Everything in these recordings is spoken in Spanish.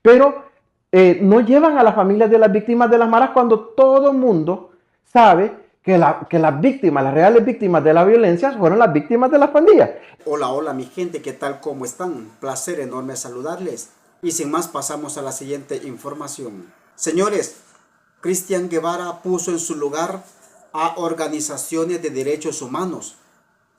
pero no llevan a las familias de las víctimas de las maras cuando todo el mundo sabe que las víctimas, las reales víctimas de la violencia fueron las víctimas de las pandillas. Hola, hola mi gente, ¿qué tal? ¿Cómo están? Placer enorme saludarles. Y sin más pasamos a la siguiente información. Señores, Cristian Guevara puso en su lugar a organizaciones de derechos humanos,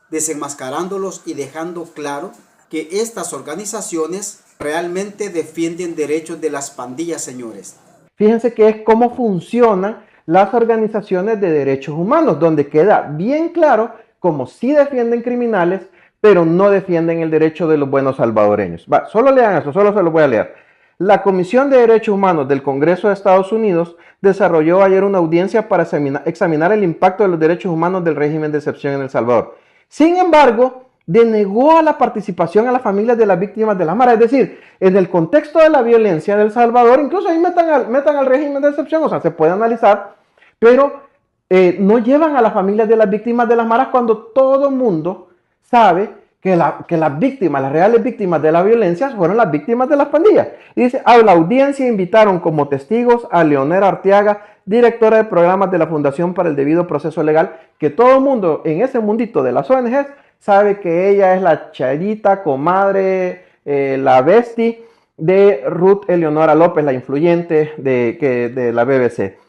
desenmascarándolos y dejando claro que estas organizaciones realmente defienden derechos de las pandillas, señores. Fíjense que es cómo funcionan las organizaciones de derechos humanos, donde queda bien claro cómo sí defienden criminales, pero no defienden el derecho de los buenos salvadoreños. Va, solo lean eso, solo se lo voy a leer. La Comisión de Derechos Humanos del Congreso de Estados Unidos desarrolló ayer una audiencia para examinar el impacto de los derechos humanos del régimen de excepción en El Salvador. Sin embargo, denegó a la participación a las familias de las víctimas de las maras. Es decir, en el contexto de la violencia del Salvador, incluso ahí metan al régimen de excepción, o sea, se puede analizar, pero no llevan a las familias de las víctimas de las maras cuando todo el mundo sabe que las víctimas, las reales víctimas de la violencia fueron las víctimas de las pandillas. Y dice, a la audiencia invitaron como testigos a Leonora Arteaga, directora de programas de la Fundación para el Debido Proceso Legal, que todo el mundo en ese mundito de las ONGs sabe que ella es la charita, comadre, la bestie de Ruth Eleonora López, la influyente de la BBC.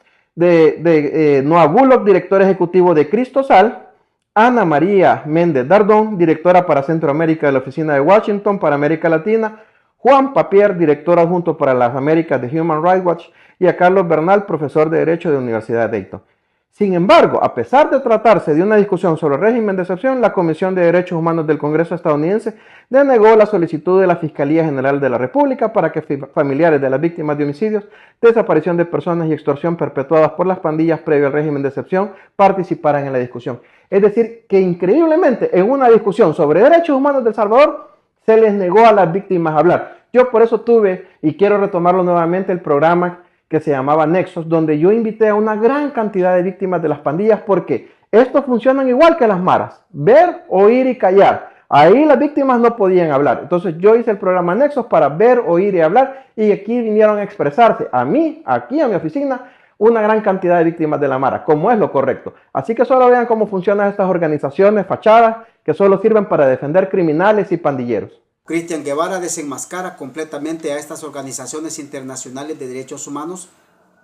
Noah Bullock, director ejecutivo de Cristosal. Ana María Méndez Dardón, directora para Centroamérica de la Oficina de Washington para América Latina. Juan Papier, director adjunto para las Américas de Human Rights Watch. Y a Carlos Bernal, profesor de Derecho de la Universidad de Dayton. Sin embargo, a pesar de tratarse de una discusión sobre el régimen de excepción, la Comisión de Derechos Humanos del Congreso estadounidense denegó la solicitud de la Fiscalía General de la República para que familiares de las víctimas de homicidios, desaparición de personas y extorsión perpetuadas por las pandillas previo al régimen de excepción participaran en la discusión. Es decir, que increíblemente en una discusión sobre derechos humanos de El Salvador se les negó a las víctimas hablar. Yo por eso tuve, y quiero retomarlo nuevamente, el programa que se llamaba Nexos, donde yo invité a una gran cantidad de víctimas de las pandillas, porque estos funcionan igual que las maras, ver, oír y callar. Ahí las víctimas no podían hablar. Entonces yo hice el programa Nexos para ver, oír y hablar, y aquí vinieron a expresarse a mí, aquí a mi oficina, una gran cantidad de víctimas de la mara, como es lo correcto. Así que solo vean cómo funcionan estas organizaciones fachadas que solo sirven para defender criminales y pandilleros. Cristian Guevara desenmascara completamente a estas organizaciones internacionales de derechos humanos,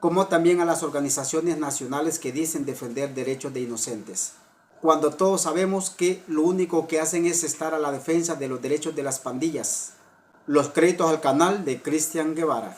como también a las organizaciones nacionales que dicen defender derechos de inocentes, cuando todos sabemos que lo único que hacen es estar a la defensa de los derechos de las pandillas. Los créditos al canal de Cristian Guevara.